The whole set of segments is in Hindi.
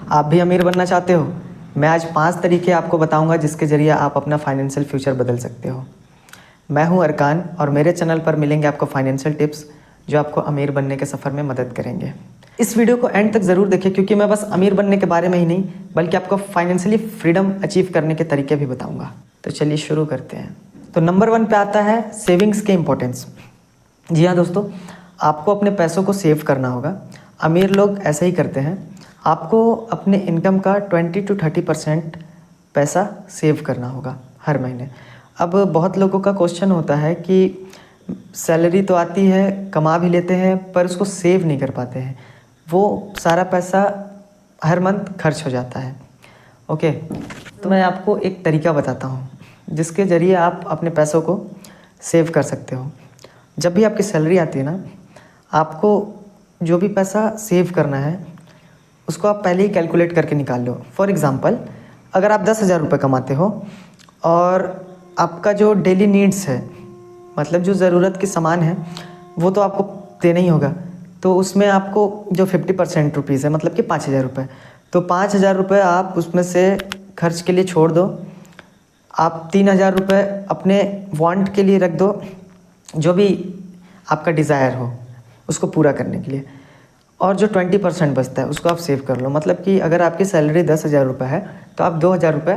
आप भी अमीर बनना चाहते हो? मैं आज 5 तरीके आपको बताऊंगा जिसके ज़रिए आप अपना फाइनेंशियल फ्यूचर बदल सकते हो। मैं हूं अरकान और मेरे चैनल पर मिलेंगे आपको फाइनेंशियल टिप्स जो आपको अमीर बनने के सफ़र में मदद करेंगे। इस वीडियो को एंड तक ज़रूर देखें क्योंकि मैं बस अमीर बनने के बारे में ही नहीं बल्कि आपको फाइनेंशियली फ्रीडम अचीव करने के तरीके भी बताऊँगा। तो चलिए शुरू करते हैं। तो नंबर 1 पे आता है सेविंग्स के इम्पोर्टेंस। जी हाँ दोस्तों, आपको अपने पैसों को सेव करना होगा। अमीर लोग ऐसे ही करते हैं। आपको अपने इनकम का 20 to 30% पैसा सेव करना होगा हर महीने। अब बहुत लोगों का क्वेश्चन होता है कि सैलरी तो आती है, कमा भी लेते हैं पर उसको सेव नहीं कर पाते हैं, वो सारा पैसा हर मंथ खर्च हो जाता है। ओके, तो मैं आपको एक तरीका बताता हूँ जिसके ज़रिए आप अपने पैसों को सेव कर सकते हो। जब भी आपकी सैलरी आती है ना, आपको जो भी पैसा सेव करना है उसको आप पहले ही कैलकुलेट करके निकाल लो। फॉर एग्ज़ाम्पल, अगर आप 10,000 रुपये कमाते हो और आपका जो डेली नीड्स है, मतलब जो ज़रूरत के सामान है, वो तो आपको देना ही होगा। तो उसमें आपको जो 50% रुपीज़ है, मतलब कि 5,000 रुपये, तो 5,000 रुपये आप उसमें से खर्च के लिए छोड़ दो। आप 3,000 रुपये अपने वांट के लिए रख दो, जो भी आपका डिज़ायर हो उसको पूरा करने के लिए। और जो 20% बचता है उसको आप सेव कर लो। मतलब कि अगर आपकी सैलरी 10,000 रुपये है तो आप 2,000 रुपये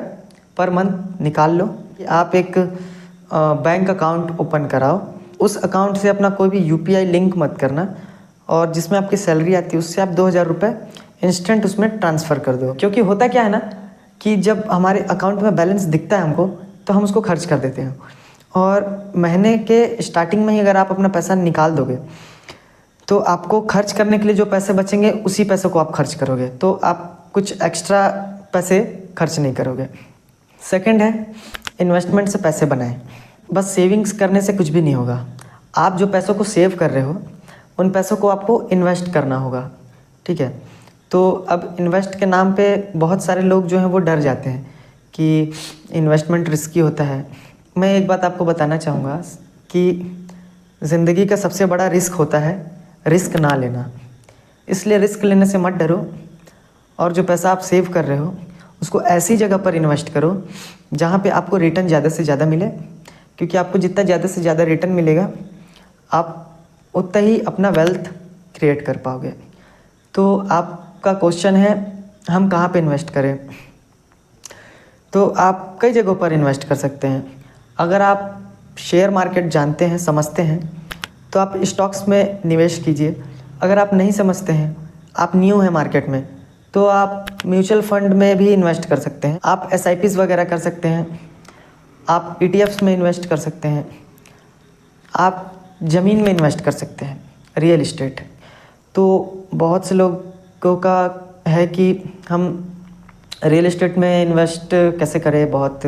पर मंथ निकाल लो। आप एक बैंक अकाउंट ओपन कराओ। उस अकाउंट से अपना कोई भी UPI लिंक मत करना और जिसमें आपकी सैलरी आती है उससे आप 2,000 रुपये इंस्टेंट उसमें ट्रांसफ़र कर दो। क्योंकि होता क्या है ना कि जब हमारे अकाउंट में बैलेंस दिखता है हमको तो हम उसको खर्च कर देते हैं, और महीने के स्टार्टिंग में ही अगर आप अपना पैसा निकाल दोगे तो आपको खर्च करने के लिए जो पैसे बचेंगे उसी पैसों को आप खर्च करोगे, तो आप कुछ एक्स्ट्रा पैसे खर्च नहीं करोगे। सेकंड है, इन्वेस्टमेंट से पैसे बनाएं। बस सेविंग्स करने से कुछ भी नहीं होगा। आप जो पैसों को सेव कर रहे हो उन पैसों को आपको इन्वेस्ट करना होगा, ठीक है। तो अब इन्वेस्ट के नाम पे बहुत सारे लोग जो हैं वो डर जाते हैं कि इन्वेस्टमेंट रिस्की होता है। मैं एक बात आपको बताना चाहूँगा कि ज़िंदगी का सबसे बड़ा रिस्क होता है रिस्क ना लेना। इसलिए रिस्क लेने से मत डरो और जो पैसा आप सेव कर रहे हो उसको ऐसी जगह पर इन्वेस्ट करो जहाँ पे आपको रिटर्न ज़्यादा से ज़्यादा मिले, क्योंकि आपको जितना ज़्यादा से ज़्यादा रिटर्न मिलेगा आप उतना ही अपना वेल्थ क्रिएट कर पाओगे। तो आपका क्वेश्चन है हम कहाँ पे इन्वेस्ट करें, तो आप कई जगहों पर इन्वेस्ट कर सकते हैं। अगर आप शेयर मार्केट जानते हैं, समझते हैं, तो आप स्टॉक्स में निवेश कीजिए। अगर आप नहीं समझते हैं, आप न्यू हैं मार्केट में, तो आप म्यूचुअल फंड में भी इन्वेस्ट कर सकते हैं। आप SIPs वगैरह कर सकते हैं, आप ETFs में इन्वेस्ट कर सकते हैं, आप ज़मीन में इन्वेस्ट कर सकते हैं, रियल इस्टेट। तो बहुत से लोगों का है कि हम रियल इस्टेट में इन्वेस्ट कैसे करें, बहुत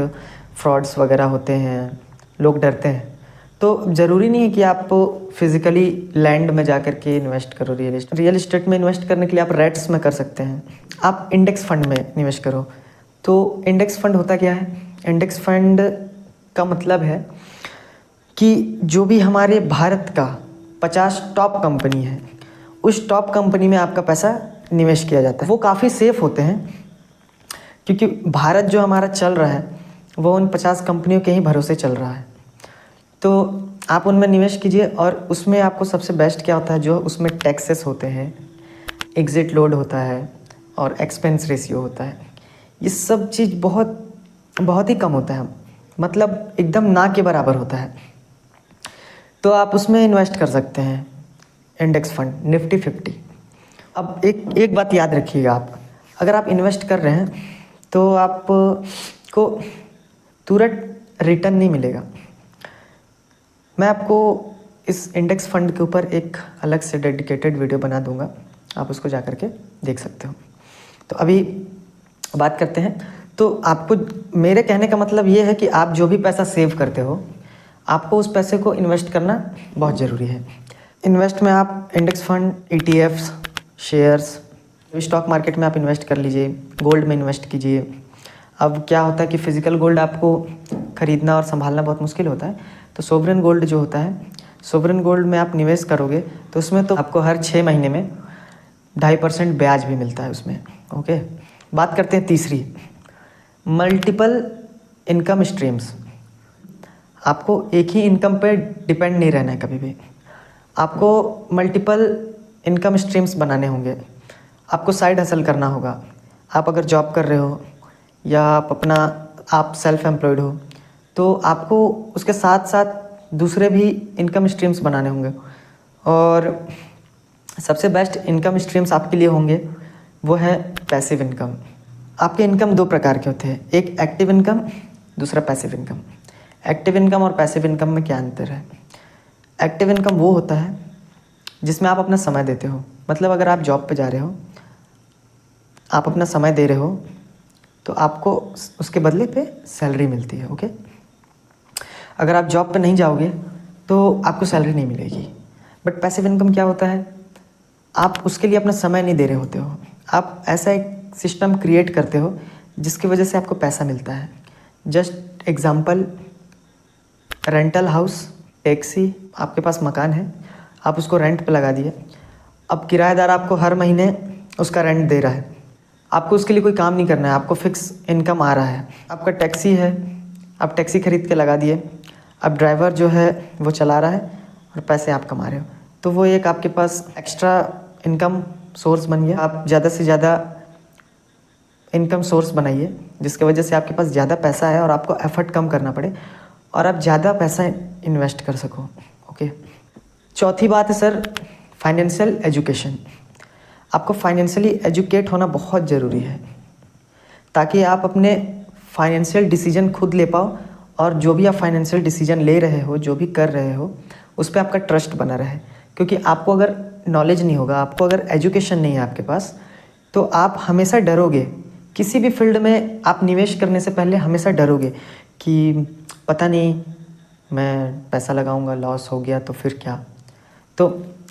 फ्रॉड्स वगैरह होते हैं, लोग डरते हैं। तो ज़रूरी नहीं है कि आप फिज़िकली लैंड में जा कर के इन्वेस्ट करो। रियल इस्टेट में इन्वेस्ट करने के लिए आप रेट्स में कर सकते हैं। आप इंडेक्स फंड में निवेश करो। तो इंडेक्स फंड होता क्या है? इंडेक्स फंड का मतलब है कि जो भी हमारे भारत का 50 टॉप कंपनी है उस टॉप कंपनी में आपका पैसा निवेश किया जाता है। वो काफ़ी सेफ़ होते हैं क्योंकि भारत जो हमारा चल रहा है वो उन 50 कंपनियों के ही भरोसे चल रहा है। तो आप उनमें निवेश कीजिए और उसमें आपको सबसे बेस्ट क्या होता है, जो उसमें टैक्सेस होते हैं, एग्ज़िट लोड होता है और एक्सपेंस रेशियो होता है। ये सब चीज़ बहुत ही कम होता है, मतलब एकदम ना के बराबर होता है। तो आप उसमें इन्वेस्ट कर सकते हैं, इंडेक्स फंड निफ्टी 50। अब एक बात याद रखिएगा, आप अगर आप इन्वेस्ट कर रहे हैं तो आपको तुरंत रिटर्न नहीं मिलेगा। मैं आपको इस इंडेक्स फंड के ऊपर एक अलग से डेडिकेटेड वीडियो बना दूंगा, आप उसको जा कर के देख सकते हो। तो अभी बात करते हैं। तो आपको मेरे कहने का मतलब ये है कि आप जो भी पैसा सेव करते हो आपको उस पैसे को इन्वेस्ट करना बहुत ज़रूरी है। इन्वेस्ट में आप index fund, ETFs, shares, stock market में आप इन्वेस्ट कर लीजिए, गोल्ड में इन्वेस्ट कीजिए। अब क्या होता है कि फ़िज़िकल गोल्ड आपको ख़रीदना और संभालना बहुत मुश्किल होता है, तो सोवरेन गोल्ड जो होता है, सोवरेन गोल्ड में आप निवेश करोगे तो उसमें तो आपको हर 6 महीने में 2.5% ब्याज भी मिलता है उसमें। ओके, बात करते हैं तीसरी, मल्टीपल इनकम स्ट्रीम्स। आपको एक ही इनकम पे डिपेंड नहीं रहना है कभी भी, आपको मल्टीपल इनकम स्ट्रीम्स बनाने होंगे, आपको साइड हसल करना होगा। आप अगर जॉब कर रहे हो या आप सेल्फ एम्प्लॉयड हो तो आपको उसके साथ साथ दूसरे भी इनकम स्ट्रीम्स बनाने होंगे। और सबसे बेस्ट इनकम स्ट्रीम्स आपके लिए होंगे वो है पैसिव इनकम। आपके इनकम दो प्रकार के होते हैं, एक एक्टिव इनकम, दूसरा पैसिव इनकम। एक्टिव इनकम और पैसिव इनकम में क्या अंतर है? एक्टिव इनकम वो होता है जिसमें आप अपना समय देते हो। मतलब अगर आप जॉब पे जा रहे हो, आप अपना समय दे रहे हो तो आपको उसके बदले पे सैलरी मिलती है। ओके, अगर आप जॉब पे नहीं जाओगे तो आपको सैलरी नहीं मिलेगी। बट पैसिव इनकम क्या होता है? आप उसके लिए अपना समय नहीं दे रहे होते हो, आप ऐसा एक सिस्टम क्रिएट करते हो जिसकी वजह से आपको पैसा मिलता है। Just example, rental house, taxi, आपके पास मकान है, आप उसको रेंट पे लगा दिए। अब किराएदार आपको हर महीने उसका रेंट दे रहा है, आपको उसके लिए कोई काम नहीं करना है, आपको फिक्स इनकम आ रहा है। आपका टैक्सी है, आप टैक्सी खरीद के लगा दिए, अब ड्राइवर जो है वो चला रहा है और पैसे आप कमा रहे हो, तो वो एक आपके पास एक्स्ट्रा इनकम सोर्स बन गया। आप ज़्यादा से ज़्यादा इनकम सोर्स बनाइए जिसकी वजह से आपके पास ज़्यादा पैसा है और आपको एफर्ट कम करना पड़े और आप ज़्यादा पैसा इन्वेस्ट कर सको। ओके, चौथी बात है सर, फाइनेंशियल एजुकेशन। आपको फाइनेंशियली एजुकेट होना बहुत ज़रूरी है ताकि आप अपने फाइनेंशियल डिसीजन खुद ले पाओ और जो भी आप फाइनेंशियल डिसीजन ले रहे हो, जो भी कर रहे हो, उस पर आपका ट्रस्ट बना रहे। क्योंकि आपको अगर नॉलेज नहीं होगा, आपको अगर एजुकेशन नहीं है आपके पास, तो आप हमेशा डरोगे। किसी भी फील्ड में आप निवेश करने से पहले हमेशा डरोगे कि पता नहीं मैं पैसा लगाऊंगा, लॉस हो गया तो फिर क्या। तो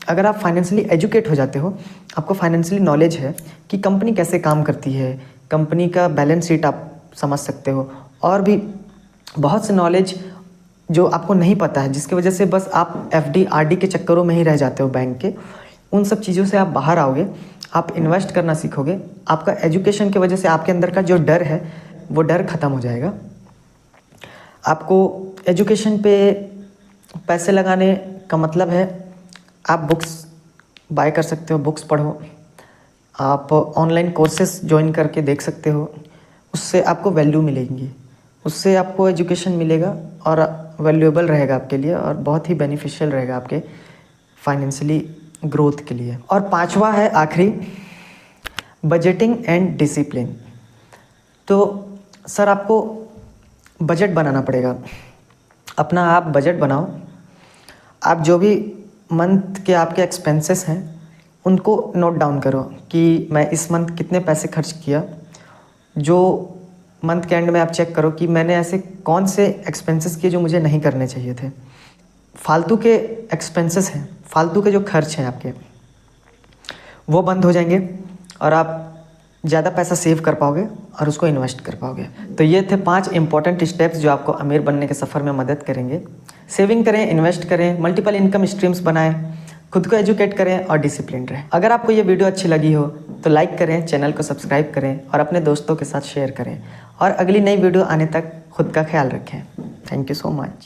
अगर आप फाइनेंशियली एजुकेट हो जाते हो, आपको फाइनेंशियली नॉलेज है कि कंपनी कैसे काम करती है, कंपनी का बैलेंस शीट आप समझ सकते हो, और भी बहुत से नॉलेज जो आपको नहीं पता है, जिसकी वजह से बस आप FD RD के चक्करों में ही रह जाते हो बैंक के। उन सब चीज़ों से आप बाहर आओगे, आप इन्वेस्ट करना सीखोगे। आपका एजुकेशन की वजह से आपके अंदर का जो डर है वो डर ख़त्म हो जाएगा। आपको एजुकेशन पे पैसे लगाने का मतलब है आप बुक्स बाय कर सकते हो, बुक्स पढ़ो, आप ऑनलाइन कोर्सेस ज्वाइन करके देख सकते हो, उससे आपको वैल्यू मिलेगी, उससे आपको एजुकेशन मिलेगा और वैल्यूएबल रहेगा आपके लिए और बहुत ही बेनिफिशियल रहेगा आपके फाइनेंशियली ग्रोथ के लिए। और पांचवा है आखिरी, बजटिंग एंड डिसिप्लिन। तो सर आपको बजट बनाना पड़ेगा, अपना आप बजट बनाओ। आप जो भी मंथ के आपके एक्सपेंसेस हैं उनको नोट डाउन करो कि मैं इस मंथ कितने पैसे खर्च किया। जो मंथ के एंड में आप चेक करो कि मैंने ऐसे कौन से एक्सपेंसेस किए जो मुझे नहीं करने चाहिए थे। फालतू के एक्सपेंसेस हैं, फालतू के जो खर्च हैं आपके, वो बंद हो जाएंगे और आप ज़्यादा पैसा सेव कर पाओगे और उसको इन्वेस्ट कर पाओगे। तो ये थे 5 इंपॉर्टेंट स्टेप्स जो आपको अमीर बनने के सफ़र में मदद करेंगे। सेविंग करें, इन्वेस्ट करें, मल्टीपल इनकम स्ट्रीम्स बनाएं, खुद को एजुकेट करें और डिसिप्लिन रहें। अगर आपको ये वीडियो अच्छी लगी हो तो लाइक करें, चैनल को सब्सक्राइब करें और अपने दोस्तों के साथ शेयर करें। और अगली नई वीडियो आने तक खुद का ख्याल रखें। Thank you so much.